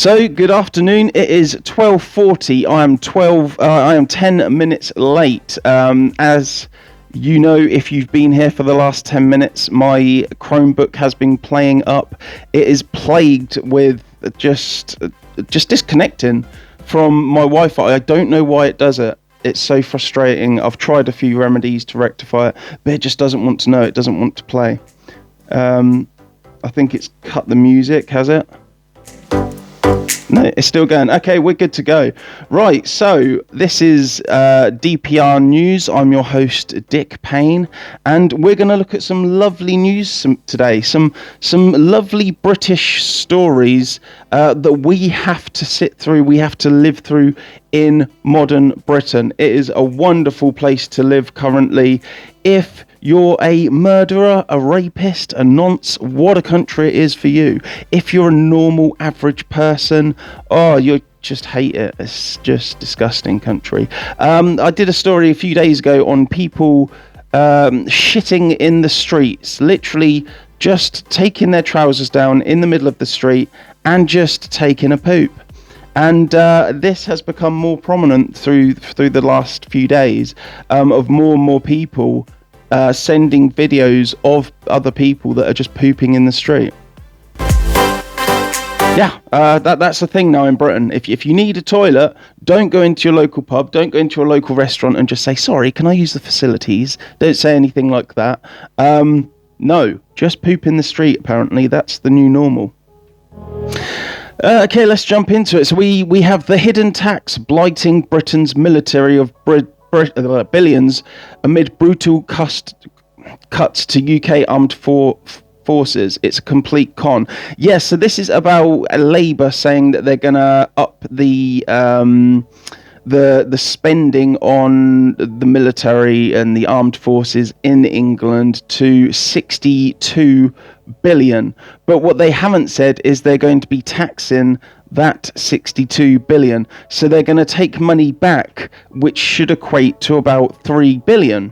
So, good afternoon. It is 12:40. I am 10 minutes late. As you know, if you've been here for the last 10 minutes, my Chromebook has been playing up. It is plagued with just disconnecting from my Wi-Fi. I don't know why it does it. It's so frustrating. I've tried a few remedies to rectify it, but it just doesn't want to know. It doesn't want to play. I think it's cut the music, has it? No, it's still going. Okay, we're good to go. Right, so this is DPR News. I'm your host, Dick Payne, and we're going to look at some lovely news today. Some lovely British stories that we have to sit through, we have to live through in modern Britain. It is a wonderful place to live currently. If you're a murderer, a rapist, a nonce, what a country it is for you. If you're a normal, average person, you just hate it. It's just disgusting country. I did a story a few days ago on people shitting in the streets, literally just taking their trousers down in the middle of the street and just taking a poop. And this has become more prominent through the last few days of more and more people sending videos of other people that are just pooping in the street. Yeah, that's the thing now in Britain. If you need a toilet, don't go into your local pub, don't go into your local restaurant and just say, sorry, can I use the facilities? Don't say anything like that. No, just poop in the street, apparently. That's the new normal. Okay, let's jump into it. So we have the hidden tax blighting Britain's military of billions amid brutal cuts to UK armed forces. It's a complete con. Yes, so this is about Labour saying that they're going to up the spending on the military and the armed forces in England to 62 billion. But what they haven't said is they're going to be taxing that 62 billion. So they're going to take money back, which should equate to about 3 billion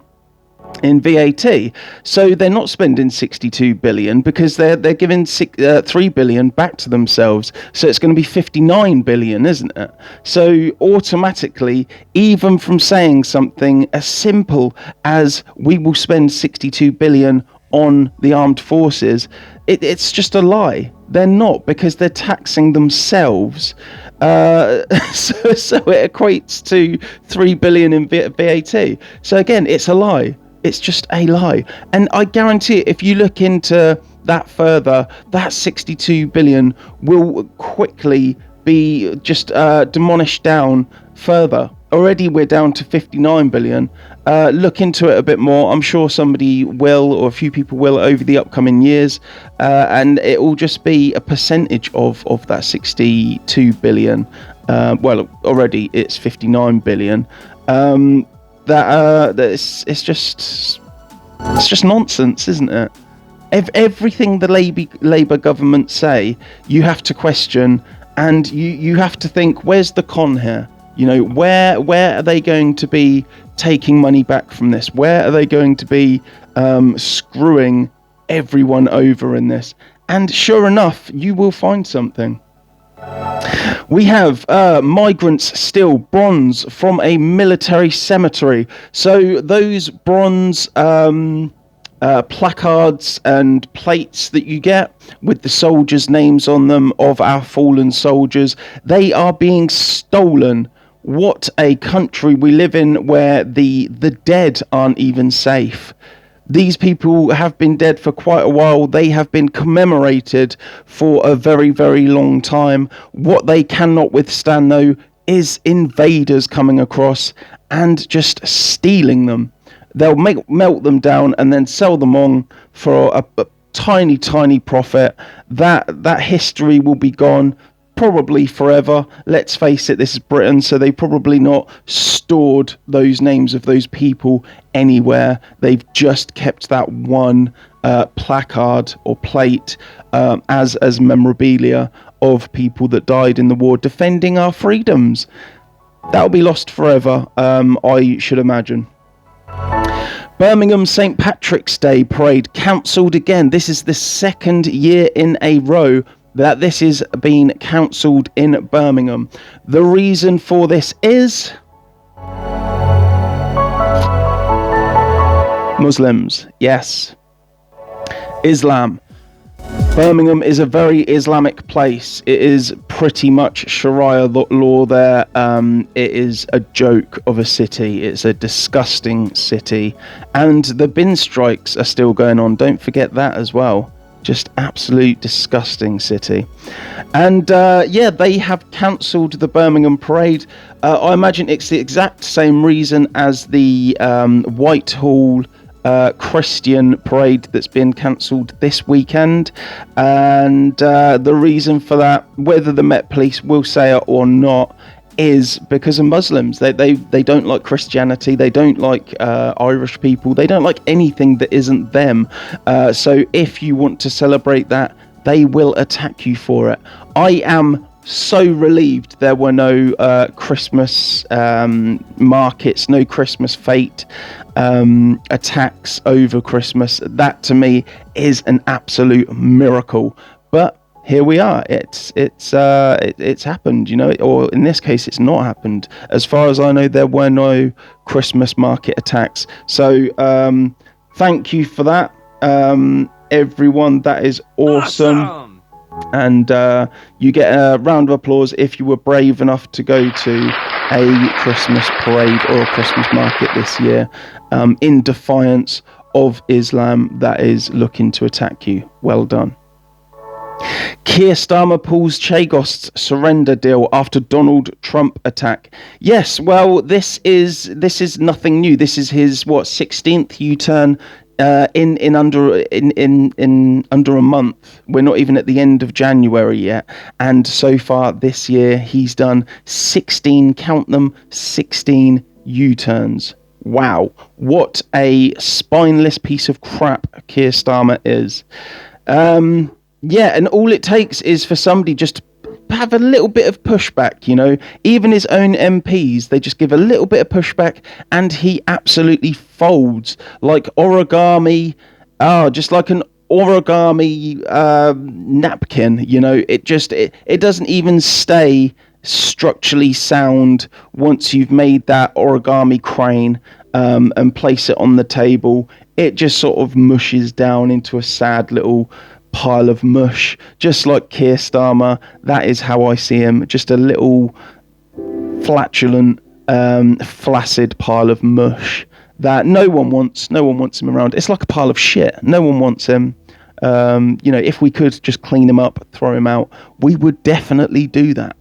in VAT. So they're not spending 62 billion because they're giving 3 billion back to themselves. So it's going to be 59 billion, isn't it? So automatically, even from saying something as simple as we will spend 62 billion on the armed forces, it's just a lie. They're not, because they're taxing themselves. So it equates to 3 billion in VAT. So again, it's a lie. It's just a lie. And I guarantee it, if you look into that further, that 62 billion will quickly be just demolished down further. Already we're down to 59 billion. Look into it a bit more. I'm sure somebody will, or a few people will, over the upcoming years. And it will just be a percentage of that 62 billion. Well, already it's 59 billion. It's just nonsense, isn't it? Everything the Labour government say, you have to question, and you have to think, where's the con here? You know, where are they going to be taking money back from this? Where are they going to be screwing everyone over in this? And sure enough, you will find something. We have migrants steal bronze from a military cemetery. So those bronze placards and plates that you get with the soldiers' names on them of our fallen soldiers, they are being stolen. What a country we live in, where the dead aren't even safe. These people have been dead for quite a while. They have been commemorated for a very, very long time. What they cannot withstand, though, is invaders coming across and just stealing them. They'll melt them down and then sell them on for a tiny, tiny profit. That history will be gone, probably forever. Let's face it, this is Britain, so they probably not stored those names of those people anywhere. They've just kept that one placard or plate as memorabilia of people that died in the war defending our freedoms. That'll be lost forever, I should imagine. Birmingham St. Patrick's Day parade cancelled again. This is the second year in a row that this is being cancelled in Birmingham. The reason for this is Muslims. Yes. Islam. Birmingham is a very Islamic place. It is pretty much Sharia law there. It is a joke of a city. It's a disgusting city. And the bin strikes are still going on. Don't forget that as well. Just absolute disgusting city. And they have cancelled the Birmingham parade. I imagine it's the exact same reason as the Whitehall Christian parade that's been cancelled this weekend. And the reason for that, whether the Met Police will say it or not, is because of Muslims. They don't like Christianity, they don't like Irish people, they don't like anything that isn't them. So if you want to celebrate that, they will attack you for it. I am so relieved there were no Christmas markets, no Christmas fete attacks over Christmas. That to me is an absolute miracle. But here we are. It's happened, or in this case, it's not happened. As far as I know, there were no Christmas market attacks. So thank you for that, everyone. That is awesome. And you get a round of applause if you were brave enough to go to a Christmas parade or a Christmas market this year, in defiance of Islam that is looking to attack you. Well done. Keir Starmer pulls Chagos surrender deal after Donald Trump attack. Yes, well, this is nothing new. This is his 16th U-turn in under a month. We're not even at the end of January yet, and so far this year he's done 16. Count them, 16 U-turns. Wow, what a spineless piece of crap Keir Starmer is. Yeah, and all it takes is for somebody just to have a little bit of pushback, Even his own MPs, they just give a little bit of pushback and he absolutely folds like origami, just like an origami napkin, It doesn't even stay structurally sound once you've made that origami crane and place it on the table. It just sort of mushes down into a sad little pile of mush, just like Keir Starmer. That is how I see him, just a little flatulent, flaccid pile of mush that no one wants him around. It's like a pile of shit. No one wants him. If we could just clean him up, throw him out, we would definitely do that.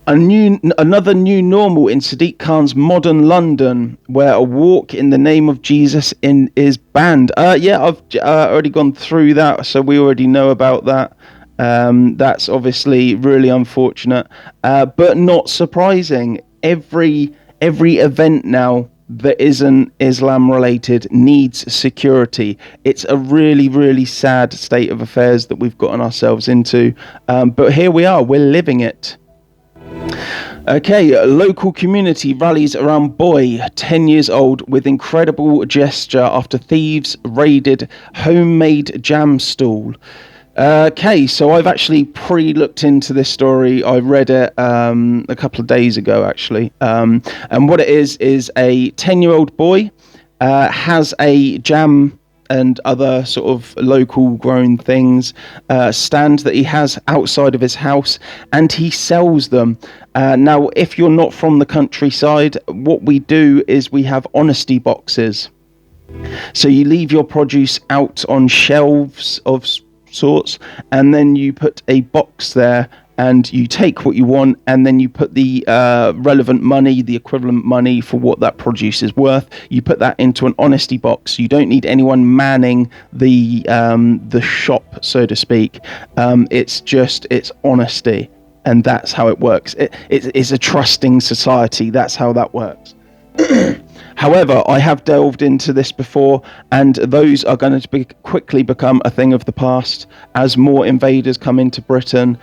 Another new normal in Sadiq Khan's modern London, where a walk in the name of Jesus is banned. I've already gone through that, so we already know about that. That's obviously really unfortunate, but not surprising. Every event now that isn't Islam related needs security. It's a really, really sad state of affairs that we've gotten ourselves into, but here we are, we're living it. Okay, local community rallies around boy 10 years old with incredible gesture after thieves raided homemade jam stall. Okay, so I've actually pre-looked into this story. I read it a couple of days ago, actually. And what it is a 10-year-old boy has a jam and other sort of local grown things stand that he has outside of his house, and he sells them. Now, if you're not from the countryside, what we do is we have honesty boxes. So you leave your produce out on shelves of sorts, and then you put a box there, and you take what you want, and then you put the relevant money, the equivalent money for what that produce is worth. You put that into an honesty box. You don't need anyone manning the shop, so to speak. It's honesty, and that's how it works. It's a trusting society. That's how that works. However, I have delved into this before, and those are going to quickly become a thing of the past. As more invaders come into Britain,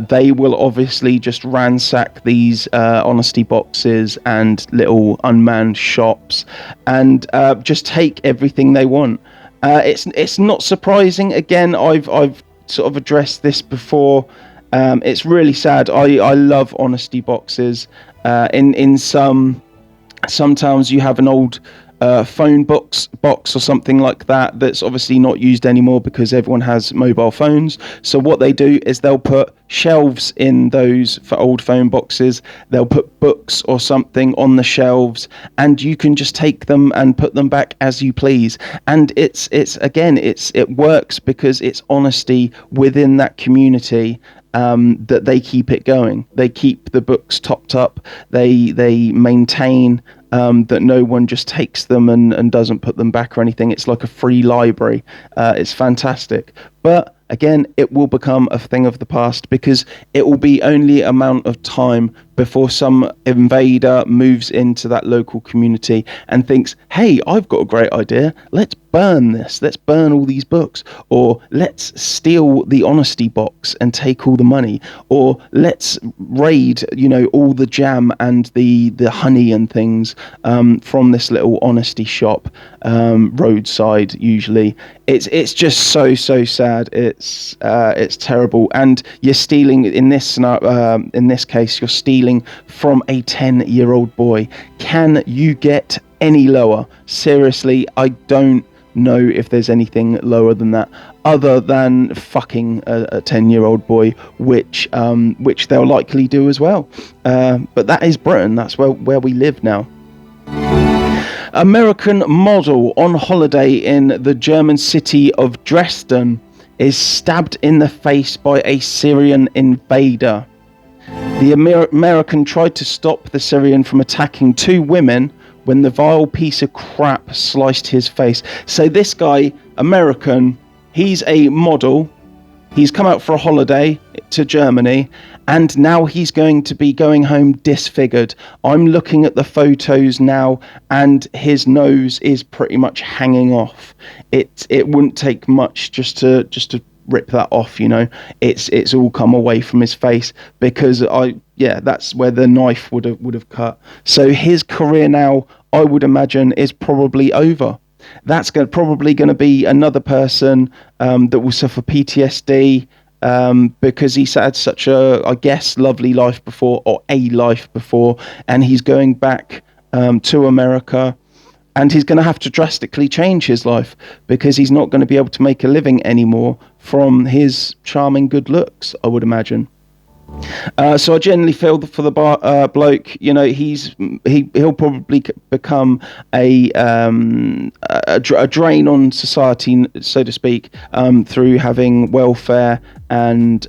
they will obviously just ransack these honesty boxes and little unmanned shops and just take everything they want. It's not surprising. Again, I've sort of addressed this before. It's really sad. I love honesty boxes. In some towns you have an old phone box or something like that that's obviously not used anymore because everyone has mobile phones. So what they do is they'll put shelves in those for old phone boxes. They'll put books or something on the shelves, and you can just take them and put them back as you please. And it works because it's honesty within that community. That they keep it going. They keep the books topped up. They maintain that no one just takes them and doesn't put them back or anything. It's like a free library. It's fantastic. But again, it will become a thing of the past because it will be only a amount of time before some invader moves into that local community and thinks, hey, I've got a great idea. Let's burn this. Let's burn all these books. Or let's steal the honesty box and take all the money. Or let's raid, all the jam and the honey and things from this little honesty shop, roadside usually. It's just so sad. It's terrible. And you're stealing in this case. You're stealing from a 10-year-old boy. Can you get any lower? Seriously, I don't know if there's anything lower than that, other than fucking a 10-year-old boy, which they'll likely do as well. But that is Britain. That's where we live now. American model on holiday in the German city of Dresden is stabbed in the face by a Syrian invader. The American tried to stop the Syrian from attacking two women when the vile piece of crap sliced his face. So this guy, American, he's a model. He's come out for a holiday to Germany, and now he's going to be going home disfigured. I'm looking at the photos now, and his nose is pretty much hanging off. It wouldn't take much just to rip that off, It's all come away from his face because that's where the knife would have cut. So his career now, I would imagine, is probably over. That's probably going to be another person that will suffer PTSD because he's had such a, I guess, lovely life before, or a life before, and he's going back to America. And he's going to have to drastically change his life because he's not going to be able to make a living anymore from his charming good looks, I would imagine. So I generally feel for the bloke, he'll probably become a drain on society, so to speak, through having welfare and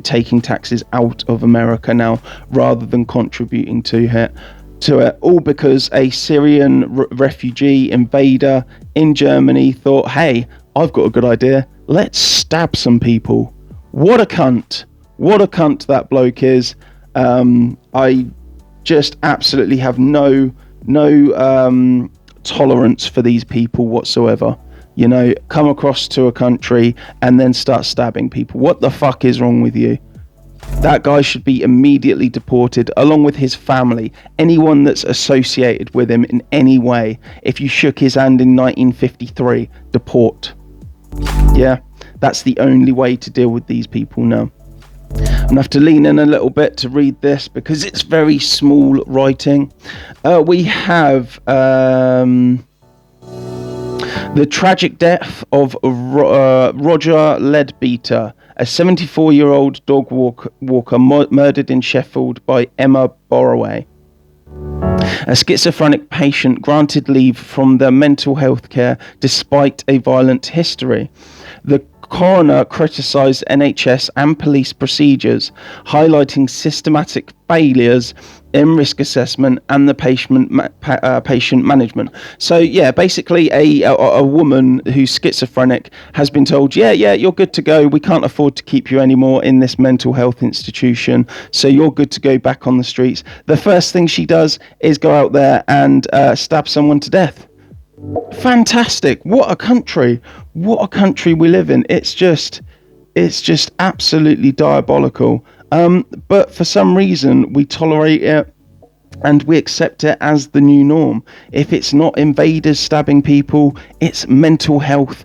taking taxes out of America now rather than contributing to it. All because a Syrian refugee invader in Germany thought, hey, I've got a good idea. Let's stab some people. What a cunt. What a cunt that bloke is. I just absolutely have no tolerance for these people whatsoever. Come across to a country and then start stabbing people. What the fuck is wrong with you? That guy should be immediately deported, along with his family. Anyone that's associated with him in any way. If you shook his hand in 1953, deport. Yeah, that's the only way to deal with these people now. I'm going to have to lean in a little bit to read this because it's very small writing. We have the tragic death of Roger Leadbeater, a 74-year-old dog walker murdered in Sheffield by Emma Borroway. A schizophrenic patient granted leave from their mental health care despite a violent history. The coroner criticised NHS and police procedures, highlighting systematic failures in risk assessment and the patient management. So yeah, basically a woman who's schizophrenic has been told, yeah, you're good to go. We can't afford to keep you anymore in this mental health institution. So you're good to go back on the streets. The first thing she does is go out there and stab someone to death. Fantastic. What a country we live in. It's just absolutely diabolical. But for some reason we tolerate it. and we accept it as the new norm. If it's not invaders stabbing people, it's mental health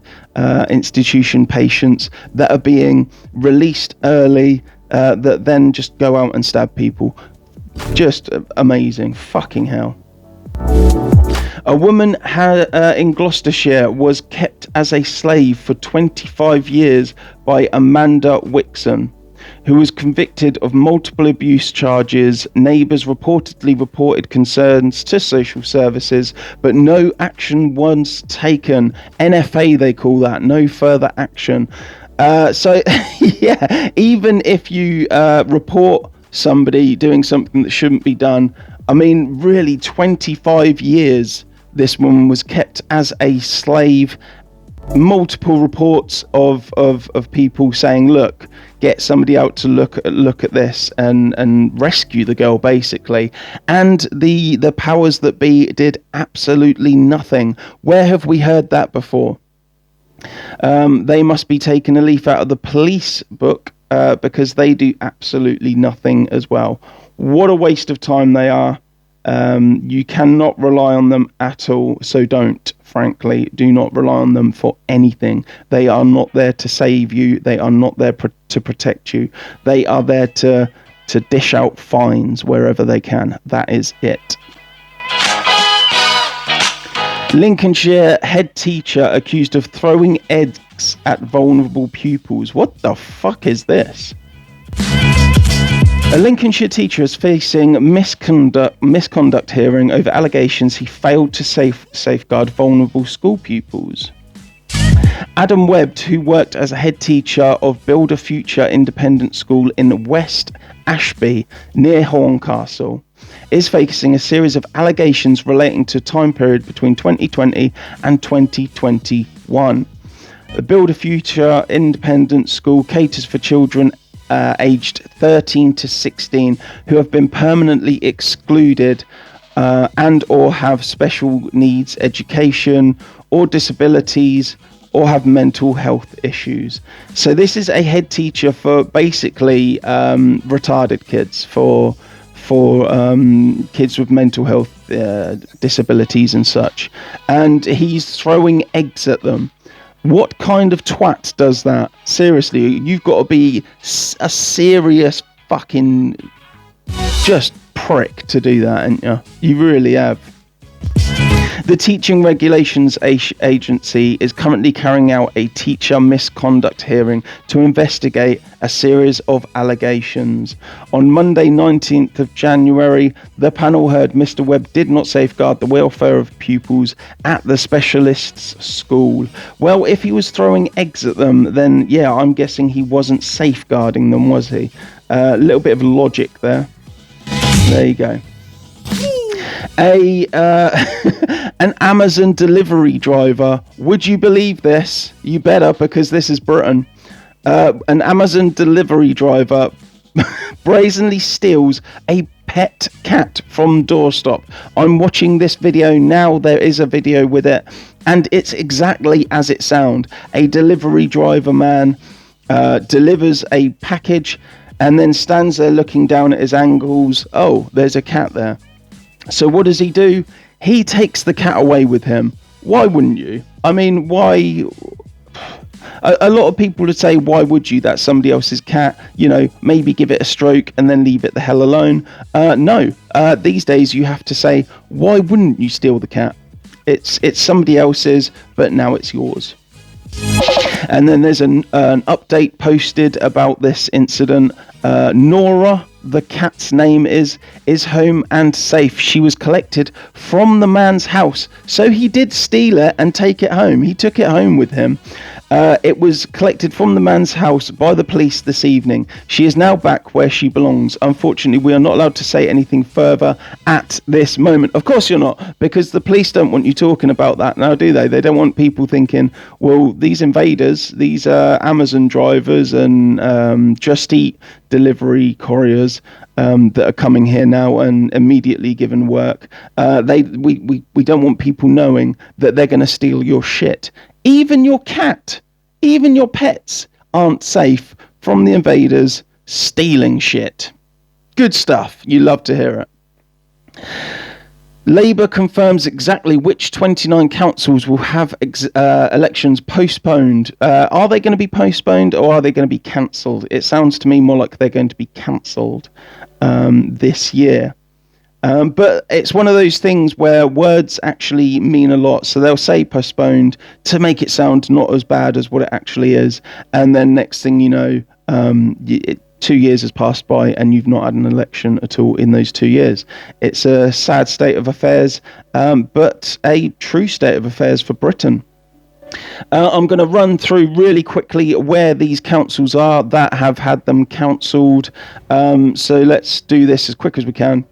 institution patients that are being released early that then just go out and stab people. Just amazing. Fucking hell. A woman in Gloucestershire was kept as a slave for 25 years by Amanda Wixon, who was convicted of multiple abuse charges. Neighbours reportedly reported concerns to social services, but no action was taken. NFA, they call that, no further action. So, yeah, even if you report somebody doing something that shouldn't be done, I mean, really, 25 years this woman was kept as a slave. Multiple reports of people saying, look, get somebody out to look at this and rescue the girl, basically. And the powers that be did absolutely nothing. Where have we heard that before? They must be taking a leaf out of the police book, because they do absolutely nothing as well. What a waste of time they are. You cannot rely on them at all, so don't. Frankly, do not rely on them for anything. They are not there to save you. They are not there to protect you. They are there to dish out fines wherever they can. That is it. Lincolnshire head teacher accused of throwing eggs at vulnerable pupils. What the fuck is this? A Lincolnshire teacher is facing misconduct hearing over allegations he failed to safeguard vulnerable school pupils. Adam Webb, who worked as a head teacher of Build a Future Independent School in West Ashby, near Horncastle, is facing a series of allegations relating to a time period between 2020 and 2021. The Build a Future Independent School caters for children aged 13 to 16 who have been permanently excluded and or have special needs education or disabilities or have mental health issues. So this is a head teacher for basically retarded kids, for kids with mental health disabilities and such, and he's throwing eggs at them. What kind of twat does that? Seriously, you've got to be a serious fucking just prick to do that, ain't you? You really have. The Teaching Regulations Agency is currently carrying out a teacher misconduct hearing to investigate a series of allegations. On Monday, 19th of January, the panel heard Mr. Webb did not safeguard the welfare of pupils at the specialists' school. Well, if he was throwing eggs at them, then yeah, I'm guessing he wasn't safeguarding them, was he? A little bit of logic there. There you go. An Amazon delivery driver, would you believe this? You better, because this is Britain. An Amazon delivery driver brazenly steals a pet cat from doorstep. I'm watching this video now. There is a video with it, and it's exactly as it sounds. A delivery driver man delivers a package and then stands there looking down at his angles. Oh, there's a cat there. So what does he do? He takes the cat away with him. Why wouldn't you? I mean, why? A lot of people would say, why would you? That's somebody else's cat. You know, maybe give it a stroke and then leave it the hell alone. No. These days you have to say, why wouldn't you steal the cat? It's somebody else's, but now it's yours. And then there's an update posted about this incident. Nora, the cat's name is home and safe. She was collected from the man's house. So he did steal it and take it home. He took it home with him. It was collected from the man's house by the police this evening. She is now back where she belongs. Unfortunately, we are not allowed to say anything further at this moment. Of course you're not, because the police don't want you talking about that now, do they? They don't want people thinking, well, these invaders, these Amazon drivers and Just Eat delivery couriers that are coming here now and immediately given work, we don't want people knowing that they're going to steal your shit. Even your cat, even your pets aren't safe from the invaders stealing shit. Good stuff. You love to hear it. Labour confirms exactly which 29 councils will have elections postponed. Are they going to be postponed or are they going to be cancelled? It sounds to me more like they're going to be cancelled this year. But it's one of those things where words actually mean a lot. So they'll say postponed to make it sound not as bad as what it actually is. And then next thing you know, 2 years has passed by and you've not had an election at all in those 2 years. It's a sad state of affairs, but a true state of affairs for Britain. I'm going to run through really quickly where these councils are that have had them cancelled. So let's do this as quick as we can.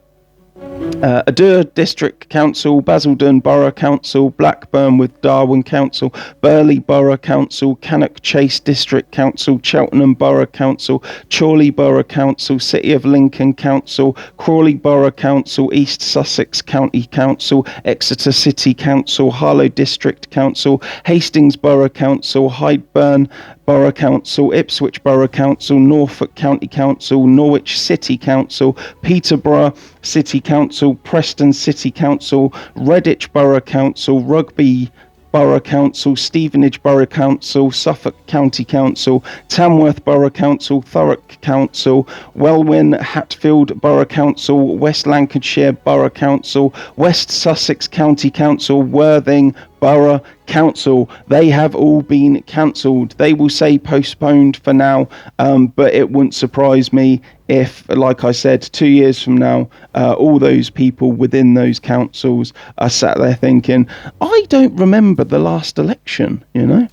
Adur District Council, Basildon Borough Council, Blackburn with Darwen Council, Burley Borough Council, Cannock Chase District Council, Cheltenham Borough Council, Chorley Borough Council, City of Lincoln Council, Crawley Borough Council, East Sussex County Council, Exeter City Council, Harlow District Council, Hastings Borough Council, Hydeburn Borough Council, Ipswich Borough Council, Norfolk County Council, Norwich City Council, Peterborough City Council, Preston City Council, Redditch Borough Council, Rugby Borough Council, Stevenage Borough Council, Suffolk County Council, Tamworth Borough Council, Thurrock Council, Welwyn Hatfield Borough Council, West Lancashire Borough Council, West Sussex County Council, Worthing Borough Council. They have all been cancelled. They will say postponed for now, but it wouldn't surprise me if, like I said, 2 years from now, all those people within those councils are sat there thinking, I don't remember the last election, you know?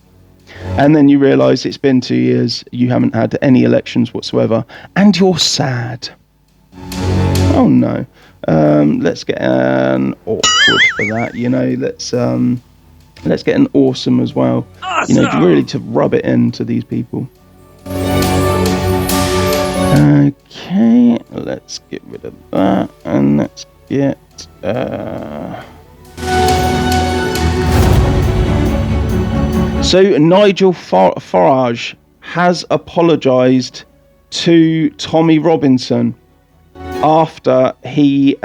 And then you realise it's been 2 years, you haven't had any elections whatsoever, and you're sad. Oh no. Let's get an awkward for that, you know, let's get an awesome as well. Awesome! You know, really to rub it into these people. Okay, let's get rid of that, and let's get So Nigel Farage has apologised to Tommy Robinson after he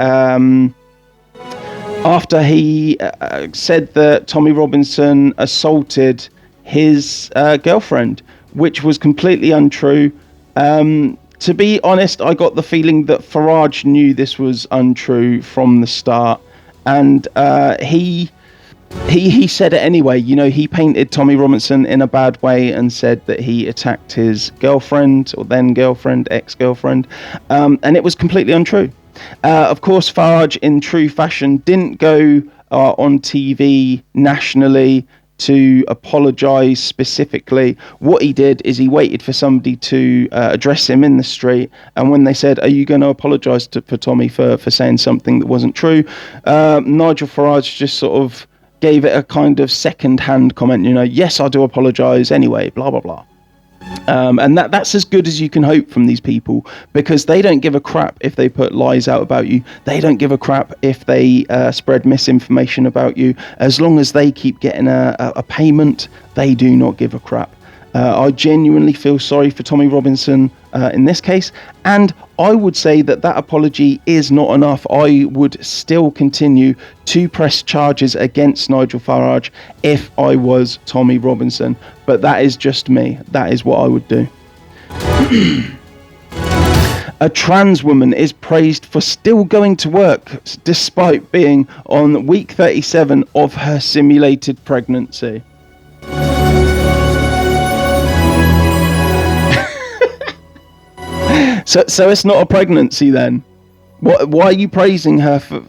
said that Tommy Robinson assaulted his girlfriend, which was completely untrue. To be honest, I got the feeling that Farage knew this was untrue from the start, and he said it anyway. You know, he painted Tommy Robinson in a bad way and said that he attacked his girlfriend, or then girlfriend, ex-girlfriend, and it was completely untrue. Of course, Farage, in true fashion, didn't go on TV nationally to apologise specifically. What he did is he waited for somebody to address him in the street, and when they said, are you going to apologise for Tommy for saying something that wasn't true, Nigel Farage just sort of gave it a kind of second-hand comment, you know, yes, I do apologise anyway, blah, blah, blah. And that's as good as you can hope from these people, because they don't give a crap if they put lies out about you. They don't give a crap if they spread misinformation about you. As long as they keep getting a payment, they do not give a crap. I genuinely feel sorry for Tommy Robinson in this case, and I would say that apology is not enough. I would still continue to press charges against Nigel Farage if I was Tommy Robinson, but that is just me. That is what I would do. A trans woman is praised for still going to work despite being on week 37 of her simulated pregnancy. So it's not a pregnancy then? Why are you praising her for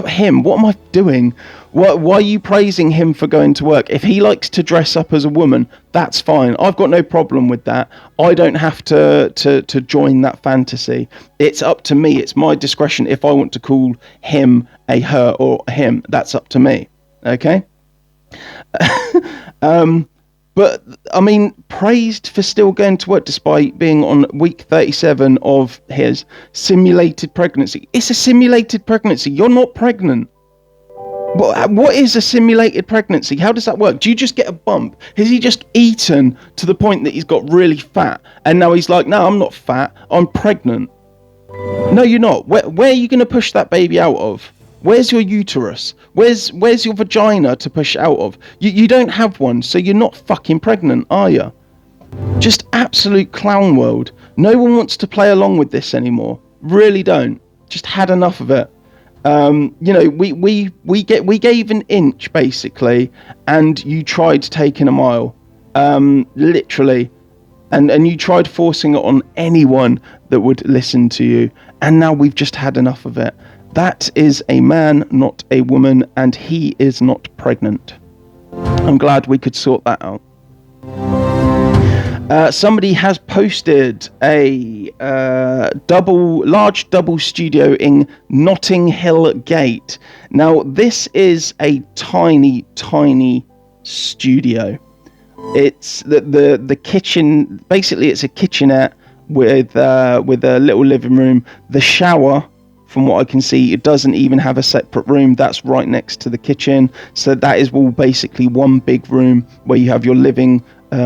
him? What am I doing? Why are you praising him for going to work? If he likes to dress up as a woman, that's fine. I've got no problem with that. I don't have to join that fantasy. It's up to me. It's my discretion if I want to call him a her or him. That's up to me. Okay? But, I mean, praised for still going to work despite being on week 37 of his simulated pregnancy. It's a simulated pregnancy. You're not pregnant. What is a simulated pregnancy? How does that work? Do you just get a bump? Has he just eaten to the point that he's got really fat? And now he's like, no, I'm not fat. I'm pregnant. No, you're not. Where are you going to push that baby out of? Where's your uterus? Where's your vagina to push out of? You don't have one, so you're not fucking pregnant, are you? Just absolute clown world. No one wants to play along with this anymore. Really don't. Just had enough of it. We gave an inch basically, and you tried taking a mile, literally, and you tried forcing it on anyone that would listen to you, and now we've just had enough of it. That is a man, not a woman, and he is not pregnant. I'm glad we could sort that out. Somebody has posted a large double studio in Notting Hill Gate. Now, this is a tiny studio. It's the kitchen. Basically, it's a kitchenette with a little living room. The shower, from what I can see, it doesn't even have a separate room. That's right next to the kitchen. So that is all basically one big room where you have your living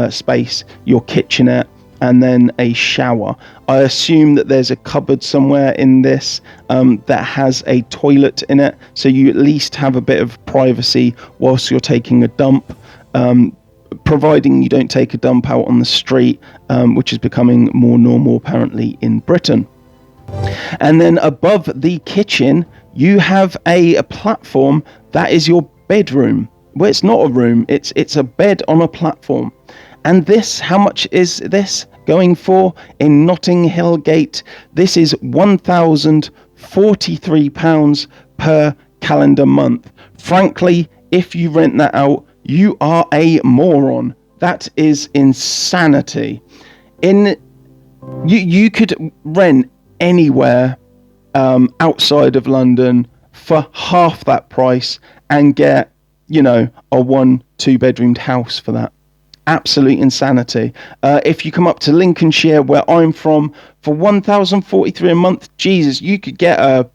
space, your kitchenette, and then a shower. I assume that there's a cupboard somewhere in this that has a toilet in it, so you at least have a bit of privacy whilst you're taking a dump, providing you don't take a dump out on the street, which is becoming more normal apparently in Britain. And then above the kitchen you have a platform that is your bedroom. Well, it's not a room, it's a bed on a platform. And this, how much is this going for in Notting Hill Gate? This is £1,043 per calendar month. Frankly, if you rent that out, you are a moron. That is insanity. You could rent anywhere outside of London for half that price and get, a 1-2 bedroomed house for that. Absolute insanity. If you come up to Lincolnshire, where I'm from, for £1,043 a month, Jesus, you could get like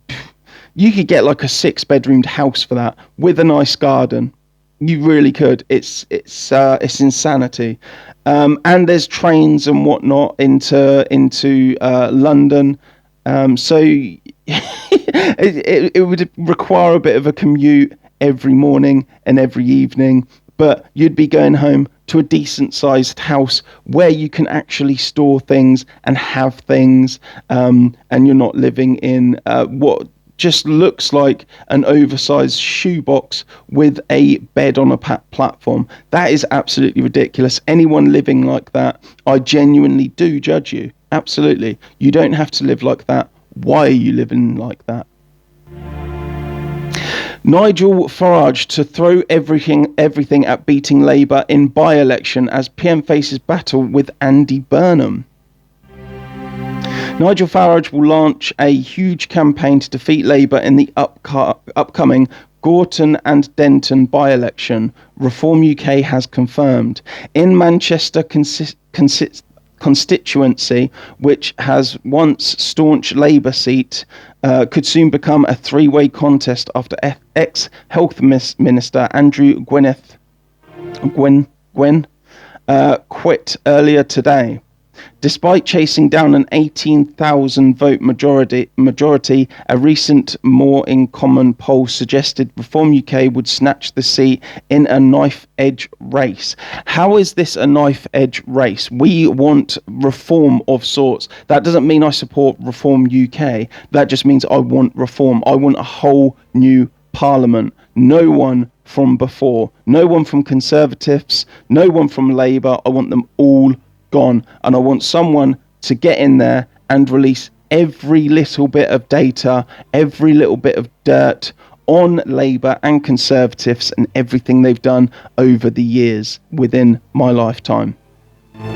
a 6-bedroomed house for that with a nice garden. You really could. It's insanity. And there's trains and whatnot into London. So it would require a bit of a commute every morning and every evening, but you'd be going home to a decent sized house where you can actually store things and have things, and you're not living in what just looks like an oversized shoebox with a bed on a platform. That is absolutely ridiculous. Anyone living like that, I genuinely do judge you. Absolutely. You don't have to live like that. Why are you living like that? Nigel Farage to throw everything at beating Labour in by-election as PM faces battle with Andy Burnham. Nigel Farage will launch a huge campaign to defeat Labour in the upcoming Gorton and Denton by-election, Reform UK has confirmed. In Manchester constituency, which has once staunch Labour seat, could soon become a three-way contest after ex-Health Minister Andrew Gwynn quit earlier today. Despite chasing down an 18,000 vote majority, a recent More in Common poll suggested Reform UK would snatch the seat in a knife-edge race. How is this a knife-edge race? We want reform of sorts. That doesn't mean I support Reform UK. That just means I want reform. I want a whole new parliament. No one from before. No one from Conservatives. No one from Labour. I want them all gone, and I want someone to get in there and release every little bit of data, every little bit of dirt on Labour and Conservatives and everything they've done over the years within my lifetime.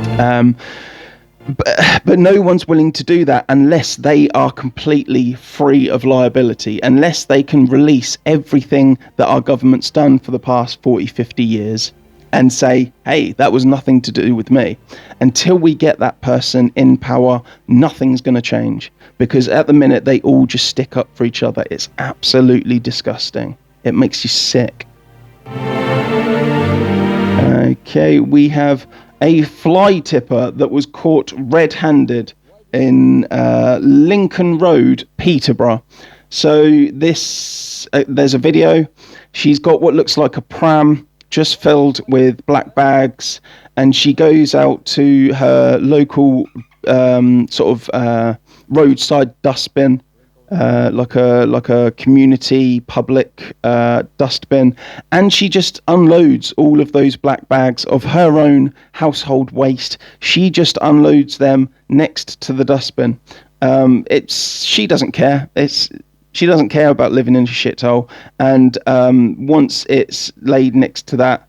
But no one's willing to do that unless they are completely free of liability, unless they can release everything that our government's done for the past 40, 50 years and say, hey, that was nothing to do with me. Until we get that person in power, nothing's going to change. Because at the minute, they all just stick up for each other. It's absolutely disgusting. It makes you sick. Okay, we have a fly tipper that was caught red-handed. in Lincoln Road, Peterborough. So there's a video. She's got what looks like a pram just filled with black bags, and she goes out to her local roadside dustbin, like a community public dustbin, and she just unloads all of those black bags of her own household waste. She just unloads them next to the dustbin. She doesn't care. She doesn't care about living in a shithole. And once it's laid next to that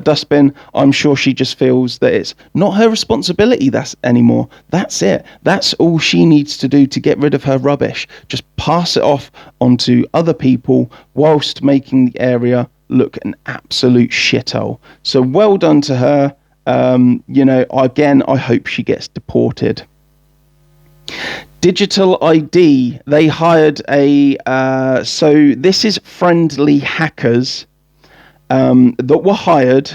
dustbin, I'm sure she just feels that it's not her responsibility anymore. That's it. That's all she needs to do to get rid of her rubbish. Just pass it off onto other people whilst making the area look an absolute shithole. So well done to her. Again, I hope she gets deported. Digital ID, they hired so this is friendly hackers that were hired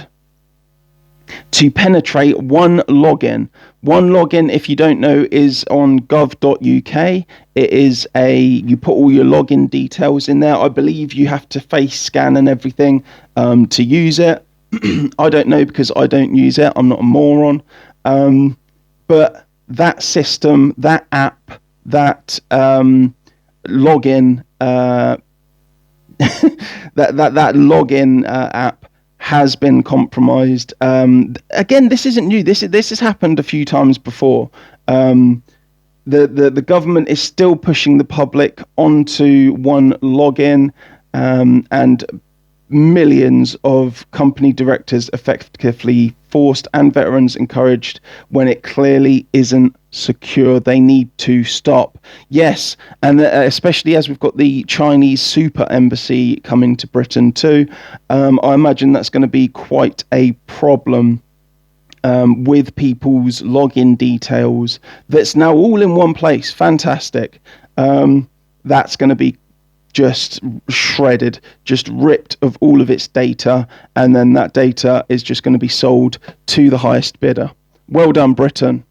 to penetrate One Login. One Login, if you don't know, is on gov.uk. It is you put all your login details in there. I believe you have to face scan and everything to use it. I don't know because I don't use it. I'm not a moron. But that system, that app, that login, that login app has been compromised. Again, this isn't new. This has happened a few times before. The government is still pushing the public onto One Login, and millions of company directors effectively forced and veterans encouraged when it clearly isn't secure. They need to stop. Yes, and especially as we've got the Chinese super embassy coming to Britain too, I imagine that's going to be quite a problem with people's login details. That's now all in one place. Fantastic. That's going to be just shredded, just ripped of all of its data, and then that data is just going to be sold to the highest bidder. Well done, Britain.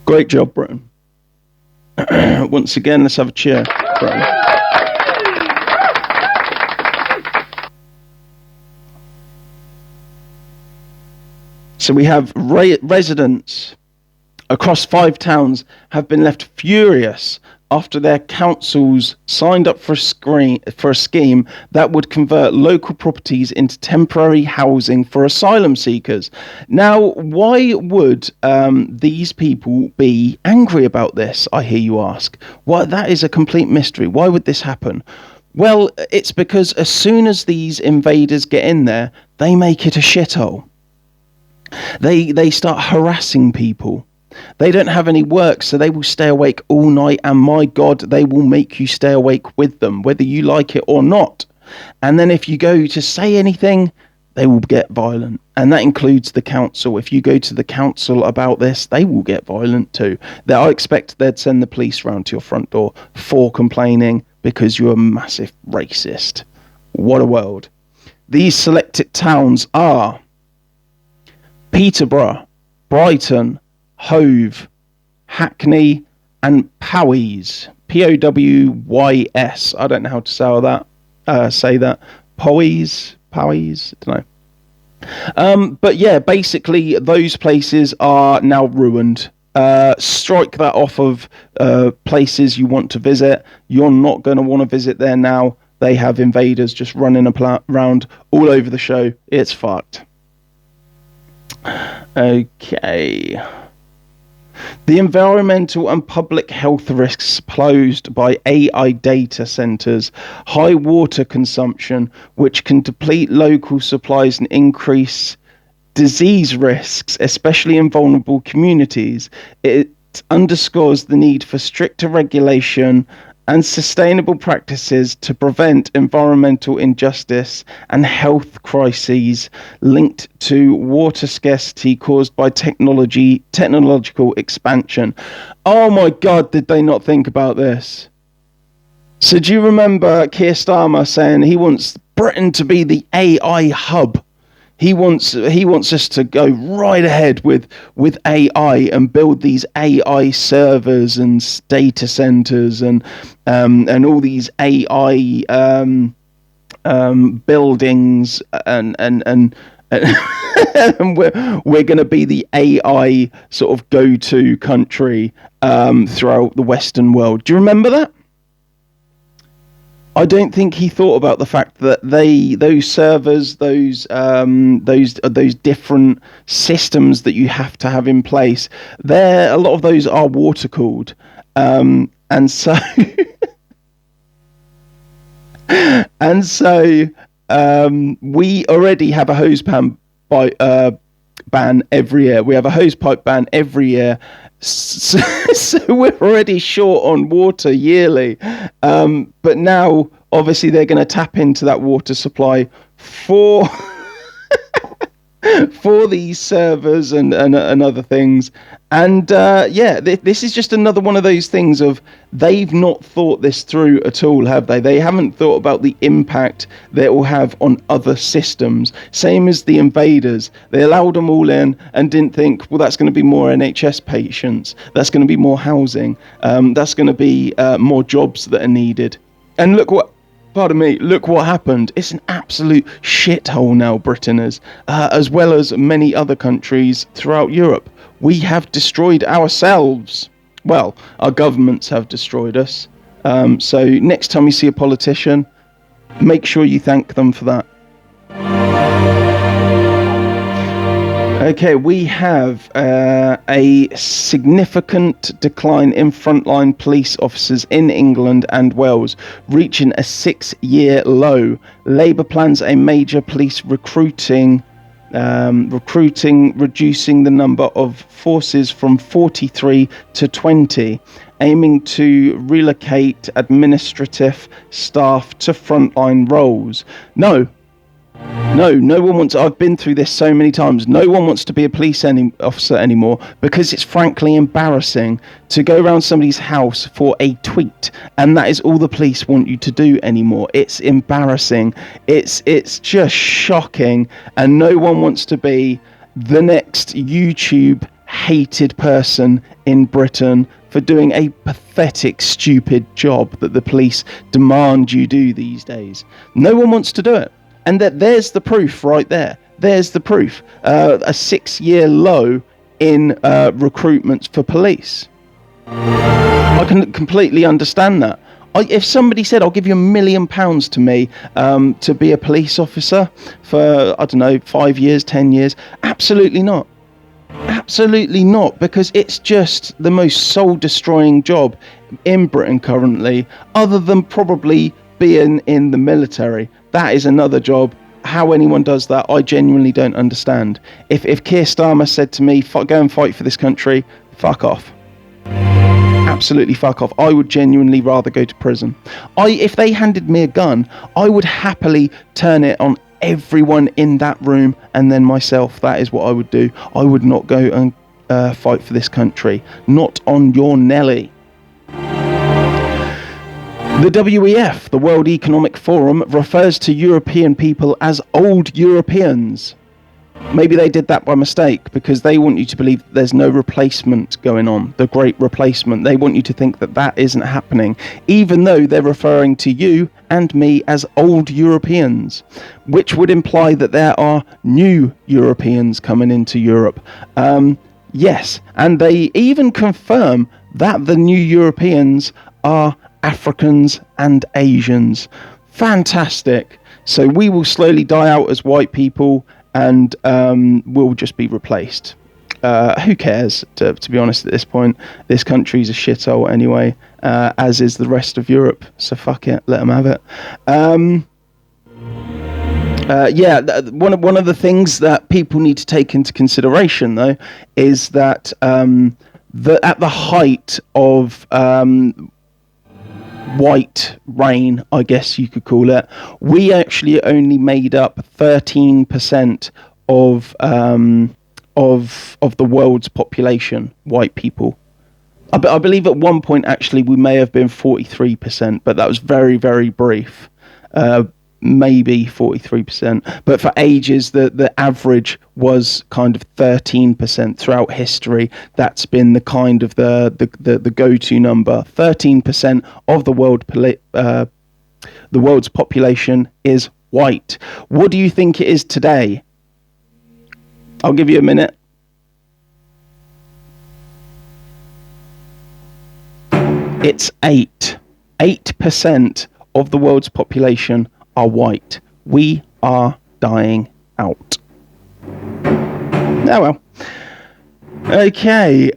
Great job, Britain. Once again, let's have a cheer, Britain. So we have residents across 5 towns have been left furious after their councils signed up for a scheme that would convert local properties into temporary housing for asylum seekers. Now, why would these people be angry about this, I hear you ask? Well, that is a complete mystery. Why would this happen? Well, it's because as soon as these invaders get in there, they make it a shithole. They start harassing people. They don't have any work, so they will stay awake all night, and my God, they will make you stay awake with them, whether you like it or not. And then if you go to say anything, they will get violent. And that includes the council. If you go to the council about this, they will get violent too. I expect they'd send the police round to your front door for complaining because you're a massive racist. What a world. These selected towns are Peterborough, Brighton, Hove, Hackney, and Powys. P-O-W-Y-S. I don't know how to say that. Powys, I don't know. But yeah, basically those places are now ruined. Strike that off of places you want to visit. You're not going to want to visit there now. They have invaders just running around all over the show. It's fucked. Okay. The environmental and public health risks posed by AI data centers, high water consumption, which can deplete local supplies and increase disease risks, especially in vulnerable communities. It underscores the need for stricter regulation and sustainable practices to prevent environmental injustice and health crises linked to water scarcity caused by technological expansion. Oh my God, did they not think about this? So do you remember Keir Starmer saying he wants Britain to be the AI hub. He wants us to go right ahead with AI and build these AI servers and data centers and all these AI buildings and and we're going to be the AI sort of go-to country throughout the Western world. Do you remember that? I don't think he thought about the fact that those servers, those different systems that you have to have in place, a lot of those are water cooled, and so and so we already have a ban every year. We have a hose pipe ban every year. So we're already short on water yearly. But now, obviously, they're going to tap into that water supply for for these servers and other things. And this is just another one of those things of they've not thought this through at all, have they? They haven't thought about the impact that it will have on other systems. Same as the invaders. They allowed them all in and didn't think, well, that's going to be more NHS patients. That's going to be more housing. That's going to be more jobs that are needed. And look what happened. It's an absolute shithole now, Britain is, as well as many other countries throughout Europe. We have destroyed ourselves. Well, our governments have destroyed us. So next time you see a politician, make sure you thank them for that. Okay, we have a significant decline in frontline police officers in England and Wales, reaching a 6-year low. Labour plans a major police recruiting, reducing the number of forces from 43 to 20, aiming to relocate administrative staff to frontline roles. No one wants. I've been through this so many times. No one wants to be a police officer anymore because it's frankly embarrassing to go around somebody's house for a tweet, and that is all the police want you to do anymore. It's embarrassing. It's just shocking, and no one wants to be the next YouTube hated person in Britain for doing a pathetic, stupid job that the police demand you do these days. No one wants to do it. And there's the proof right there. There's the proof. A 6-year low in recruitment for police. I can completely understand that. If somebody said, I'll give you £1 million to me to be a police officer for, 5 years, 10 years, absolutely not. Absolutely not, because it's just the most soul-destroying job in Britain currently, other than probably being in the military. That is another job. How anyone does that, I genuinely don't understand. If Keir Starmer said to me, go and fight for this country, fuck off. Absolutely fuck off. I would genuinely rather go to prison. If they handed me a gun, I would happily turn it on everyone in that room and then myself. That is what I would do. I would not go and fight for this country. Not on your Nelly. The WEF, the World Economic Forum, refers to European people as old Europeans. Maybe they did that by mistake because they want you to believe there's no replacement going on, the great replacement. They want you to think that that isn't happening, even though they're referring to you and me as old Europeans, which would imply that there are new Europeans coming into Europe. Yes, and they even confirm that the new Europeans are Africans and Asians. Fantastic. So we will slowly die out as white people and we'll just be replaced. Who cares, to be honest, at this point? This country's a shithole anyway, as is the rest of Europe. So fuck it, let them have it. One of the things that people need to take into consideration, though, is that at the height of white reign, I guess you could call it, we actually only made up 13% of the world's population, white people. I believe at one point actually we may have been 43%, but that was very, very brief. maybe 43%, but for ages the average was kind of 13% throughout history. That's been the kind of the go-to number. 13% of the world's population is white. What do you think it is today? I'll give you a minute. It's 8% of the world's population are white. We are dying out. Oh well. Okay,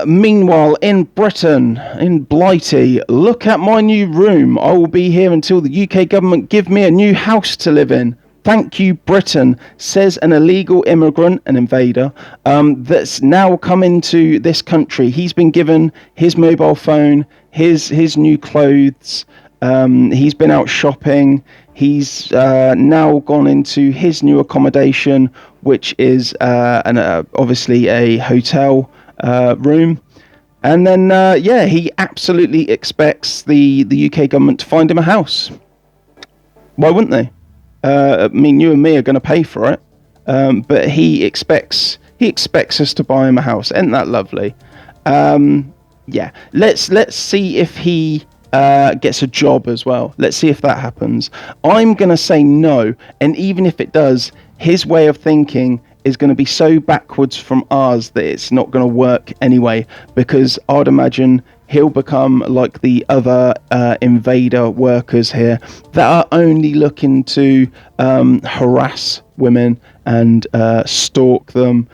meanwhile, in Britain, in Blighty, look at my new room. I will be here until the UK government give me a new house to live in. Thank you, Britain, says an illegal immigrant, an invader, that's now come into this country. He's been given his mobile phone, his new clothes. He's been out shopping. He's now gone into his new accommodation, which is obviously a hotel room. And then, he absolutely expects the UK government to find him a house. Why wouldn't they? I mean, you and me are going to pay for it, but he expects us to buy him a house. Isn't that lovely? Let's see if he gets a job as well. Let's see if that happens. I'm going to say no, and even if it does, his way of thinking is going to be so backwards from ours that it's not going to work anyway, because I'd imagine he'll become like the other invader workers here that are only looking to harass women and stalk them,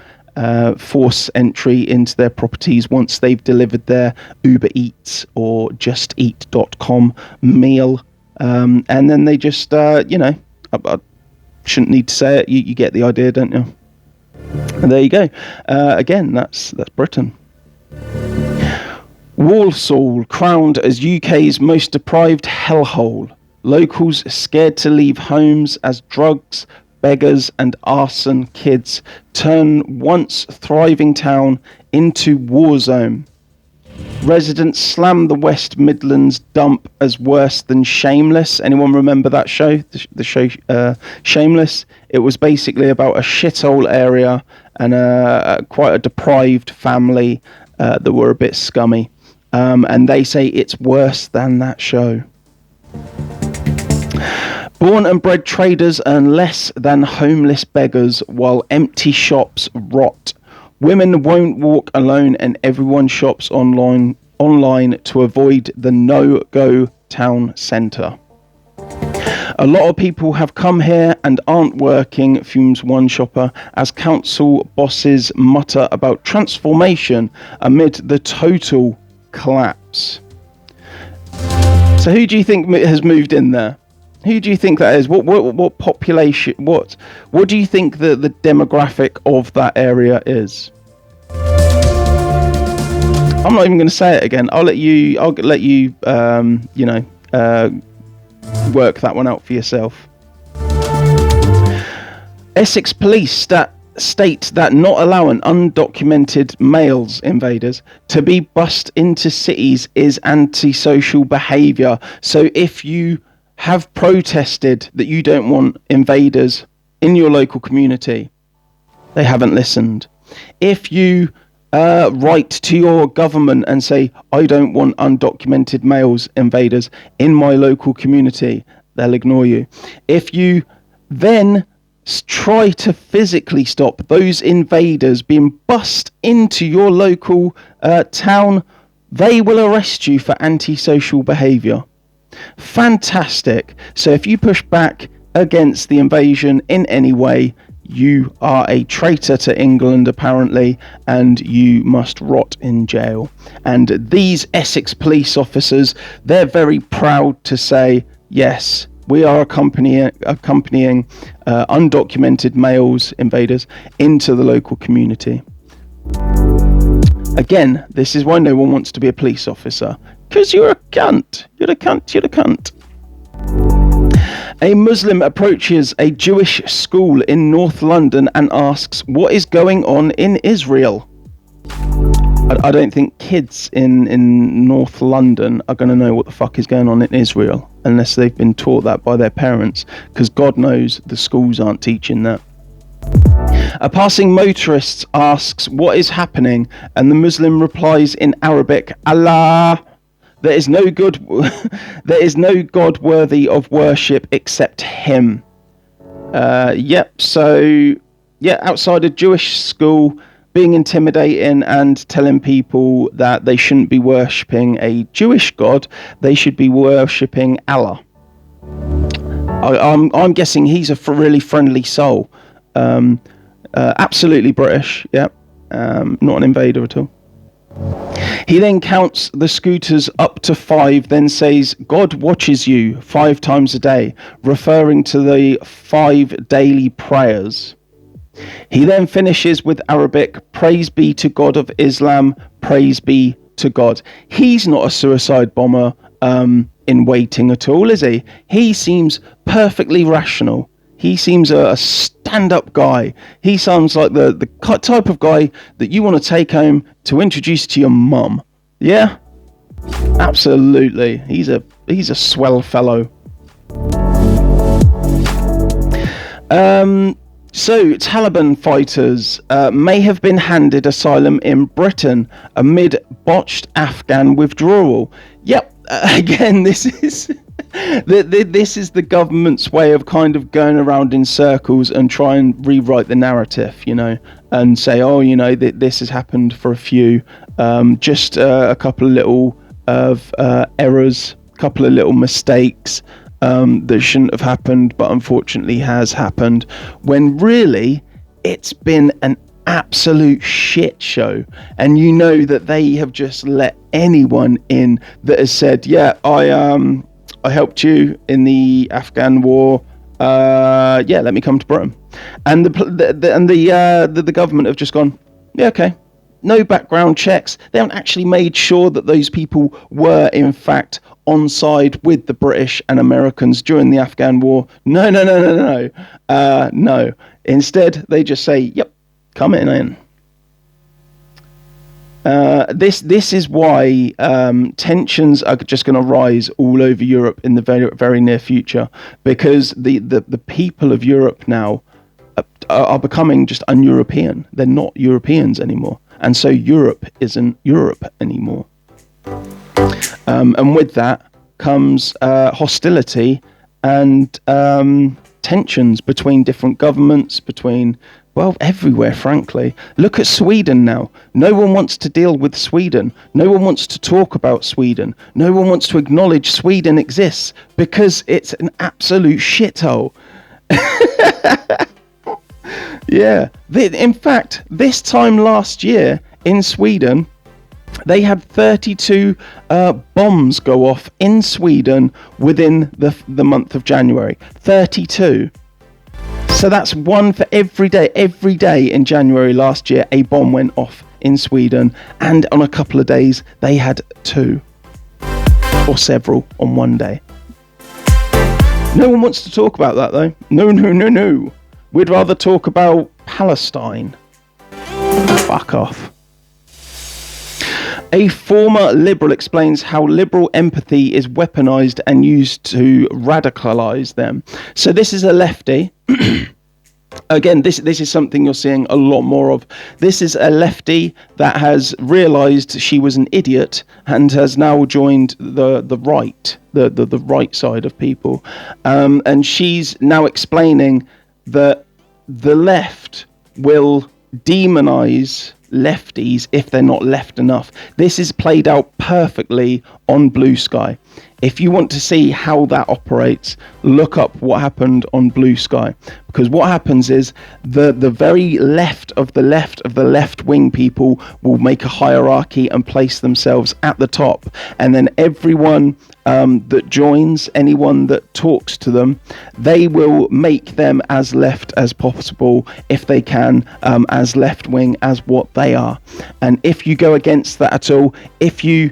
force entry into their properties once they've delivered their Uber Eats or JustEat.com meal, and then they just I shouldn't need to say it, you get the idea, don't you? And there you go. Again, that's Britain. Walsall crowned as UK's most deprived hellhole. Locals scared to leave homes as drugs, beggars and arson kids turn once thriving town into war zone. Residents slam the West Midlands dump as worse than Shameless. Anyone remember that show? The show Shameless? It was basically about a shithole area and quite a deprived family that were a bit scummy. And they say it's worse than that show. Born and bred traders earn less than homeless beggars while empty shops rot. Women won't walk alone and everyone shops online to avoid the no-go town centre. A lot of people have come here and aren't working, fumes one shopper, as council bosses mutter about transformation amid the total collapse. So who do you think has moved in there? Who do you think that is? What population? What do you think the demographic of that area is? I'm not even going to say it again. I'll let you work that one out for yourself. Essex police state that not allowing undocumented males, invaders, to be bussed into cities is antisocial behaviour. So if you have protested that you don't want invaders in your local community, they haven't listened. If you write to your government and say, I don't want undocumented males, invaders, in my local community, they'll ignore you. If you then try to physically stop those invaders being bussed into your local town, they will arrest you for antisocial behaviour. Fantastic. So if you push back against the invasion in any way, you are a traitor to England, apparently, and you must rot in jail. And these Essex police officers, they're very proud to say, yes, we are accompanying undocumented males, invaders, into the local community. Again, this is why no one wants to be a police officer. Because you're a cunt. You're a cunt. A Muslim approaches a Jewish school in North London and asks, what is going on in Israel? I don't think kids in North London are going to know what the fuck is going on in Israel. unless they've been taught that by their parents, because God knows the schools aren't teaching that. A passing motorist asks what is happening, and the Muslim replies in Arabic, Allah. There is no God worthy of worship except Him. Outside a Jewish school, being intimidating and telling people that they shouldn't be worshipping a Jewish God, they should be worshipping Allah. I'm guessing he's a really friendly soul. Absolutely British, not an invader at all. He then counts the scooters up to 5, then says, God watches you 5 times a day, referring to the 5 daily prayers. He then finishes with Arabic, praise be to God of Islam, praise be to God. He's not a suicide bomber in waiting at all, is he? He seems perfectly rational. He seems a stand-up guy. He sounds like the type of guy that you want to take home to introduce to your mum. Yeah? Absolutely. He's a swell fellow. So, Taliban fighters may have been handed asylum in Britain amid botched Afghan withdrawal. Yep, again, this is the government's way of kind of going around in circles and try and rewrite the narrative, and say, this has happened for a few, just a couple of little errors, a couple of little mistakes that shouldn't have happened, but unfortunately has happened, when really it's been an absolute shit show. And that they have just let anyone in that has said, I helped you in the Afghan war. Let me come to Britain. And the government have just gone, okay. No background checks. They haven't actually made sure that those people were in fact on side with the British and Americans during the Afghan war. No. No. Instead, they just say, yep, come in. This is why tensions are just going to rise all over Europe in the very, very near future, because the people of Europe now are becoming just un-European. They're not Europeans anymore, and so Europe isn't Europe anymore. And with that comes hostility and tensions between different governments, everywhere, frankly. Look at Sweden now. No one wants to deal with Sweden. No one wants to talk about Sweden. No one wants to acknowledge Sweden exists because it's an absolute shithole. Yeah. In fact, this time last year in Sweden, they had 32 bombs go off in Sweden within the month of January. 32. So that's one for every day. Every day in January last year, a bomb went off in Sweden. And on a couple of days, they had 2. Or several on one day. No one wants to talk about that, though. No. We'd rather talk about Palestine. Fuck off. A former Liberal explains how liberal empathy is weaponized and used to radicalize them. So this is a lefty. Again, this is something you're seeing a lot more of. This is a lefty that has realized she was an idiot and has now joined the right, the right side of people. And she's now explaining that the left will demonize lefties if they're not left enough. This is played out perfectly on Blue Sky. If you want to see how that operates, look up what happened on Blue Sky, because what happens is the very left of the left wing people will make a hierarchy and place themselves at the top, and then everyone that joins, anyone that talks to them, they will make them as left as possible if they can, as left wing as what they are. And if you go against that at all, if you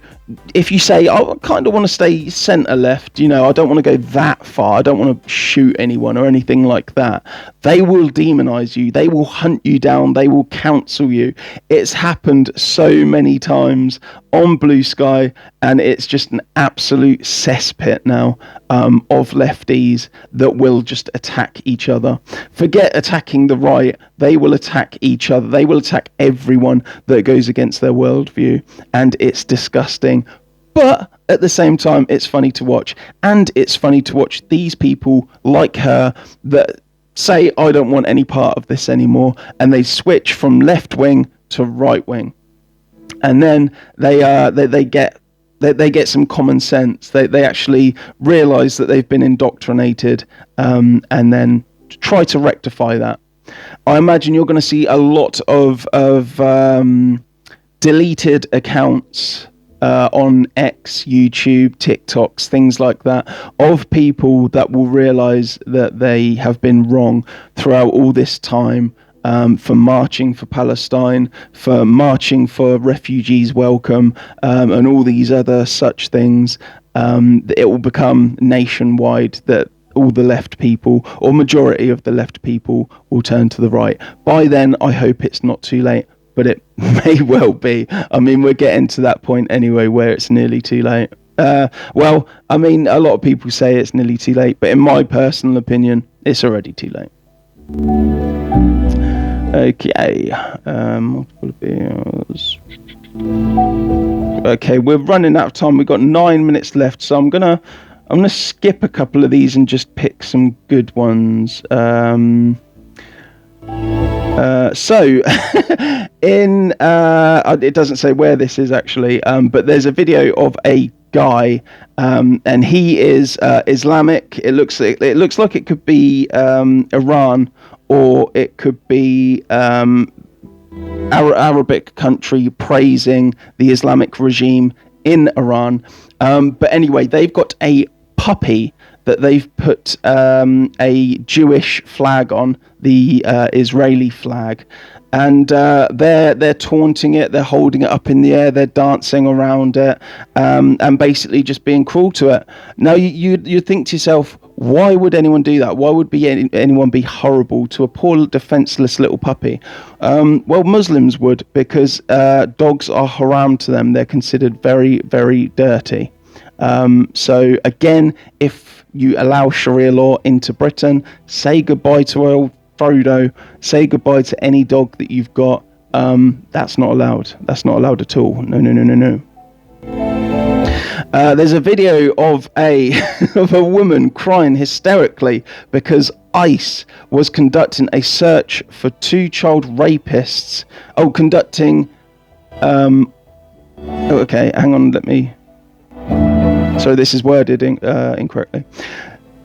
say, I kind of want to stay centre left, I don't want to go that far, I don't want to shoot anyone or anything like that, they will demonize you, they will hunt you down, they will cancel you. It's happened so many times on Blue Sky, and it's just an absolute cesspit now. of lefties that will just attack each other. Forget attacking the right, they will attack each other. They will attack everyone that goes against their worldview, and it's disgusting. But at the same time, it's funny to watch. And it's funny to watch these people like her that say, I don't want any part of this anymore, and they switch from left wing to right wing. And then they get some common sense. They actually realise that they've been indoctrinated, and then try to rectify that. I imagine you're going to see a lot of deleted accounts on X, YouTube, TikToks, things like that, of people that will realise that they have been wrong throughout all this time. For marching for Palestine, for marching for refugees welcome, and all these other such things. It will become nationwide that all the left people, or majority of the left people, will turn to the right. By then, I hope it's not too late, but it may well be. I mean, we're getting to that point anyway where it's nearly too late. Well, I mean, a lot of people say it's nearly too late, but in my personal opinion, it's already too late. Okay, multiple appeals. Okay, we're running out of time. We've got 9 minutes left, so I'm gonna skip a couple of these and just pick some good ones. So in it doesn't say where this is actually, but there's a video of a guy, and he is Islamic. It looks like it could be Iran, or it could be Arabic country praising the Islamic regime in Iran. But anyway, they've got a puppy that they've put a Jewish flag on, the Israeli flag, and they're taunting it, they're holding it up in the air, they're dancing around it, and basically just being cruel to it. Now you think to yourself, why would anyone do that? Why would anyone be horrible to a poor defenseless little puppy? Well, Muslims would, because dogs are haram to them. They're considered very, very dirty. So again, if you allow Sharia law into Britain, say goodbye to old Frodo, say goodbye to any dog that you've got. That's not allowed. That's not allowed at all. No. There's a video of a woman crying hysterically because ICE was conducting a search for 2 child rapists. Okay, hang on, so this is worded incorrectly.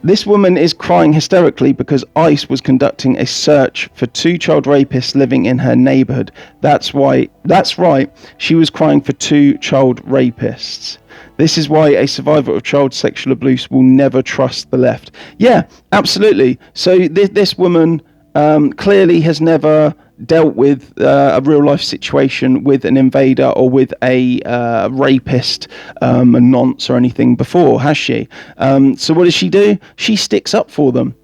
This woman is crying hysterically because ICE was conducting a search for 2 child rapists living in her neighborhood. That's right, she was crying for 2 child rapists. This is why a survivor of child sexual abuse will never trust the left. Yeah, absolutely. So this woman clearly has never dealt with a real life situation with an invader or with a rapist, a nonce or anything before, has she? So what does she do? She sticks up for them.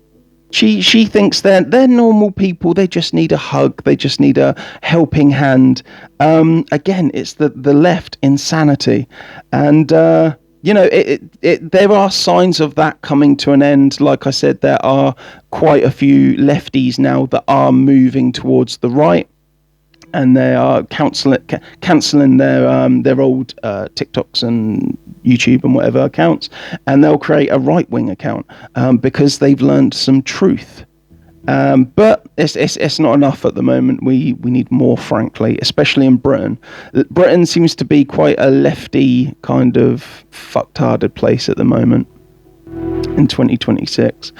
She thinks they're normal people. They just need a hug. They just need a helping hand. Again, it's the left insanity, and there are signs of that coming to an end. Like I said, there are quite a few lefties now that are moving towards the right, and they are cancelling their old TikToks and YouTube and whatever accounts, and they'll create a right-wing account because they've learned some truth. But it's not enough at the moment. We need more, frankly, especially in Britain. Britain seems to be quite a lefty kind of fucktarded place at the moment in 2026.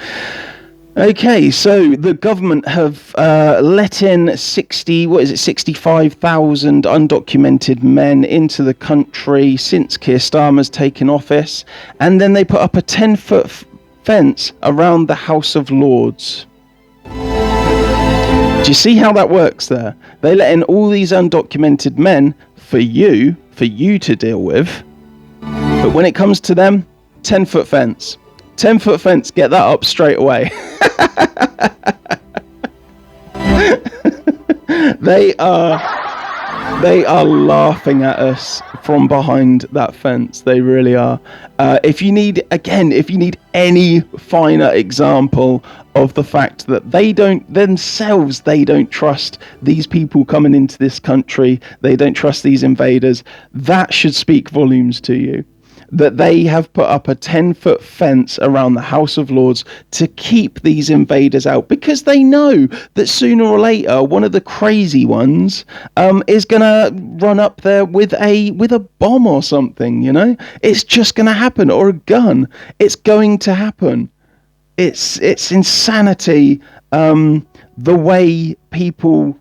Okay, so the government have let in 65,000 undocumented men into the country since Keir Starmer's taken office, and then they put up a 10-foot fence around the House of Lords. Do you see how that works there? They let in all these undocumented men for you to deal with, but when it comes to them, 10-foot fence. 10-foot fence, get that up straight away. They are They are laughing at us from behind that fence. They really are. If you need any finer example of the fact that they don't trust these people coming into this country, they don't trust these invaders, that should speak volumes to you. That they have put up a 10-foot fence around the House of Lords to keep these invaders out, because they know that sooner or later one of the crazy ones is gonna run up there with a bomb or something. You know, it's just gonna happen, or a gun. It's going to happen. It's insanity. The way people.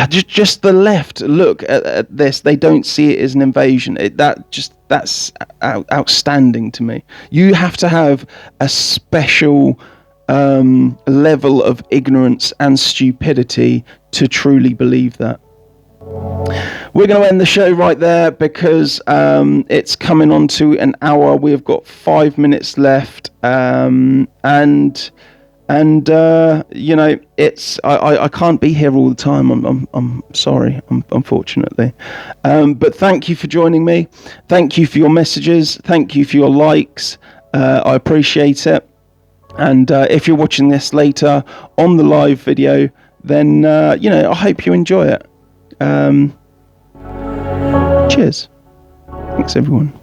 Just the left look at this, they don't see it as an invasion. That's outstanding to me. You have to have a special level of ignorance and stupidity to truly believe that. We're going to end the show right there because it's coming on to an hour. We've got 5 minutes left, and you know, it's I can't be here all the time. I'm sorry, unfortunately. But thank you for joining me. Thank you for your messages. Thank you for your likes. I appreciate it. And if you're watching this later on the live video, then you know, I hope you enjoy it. Cheers. Thanks, everyone.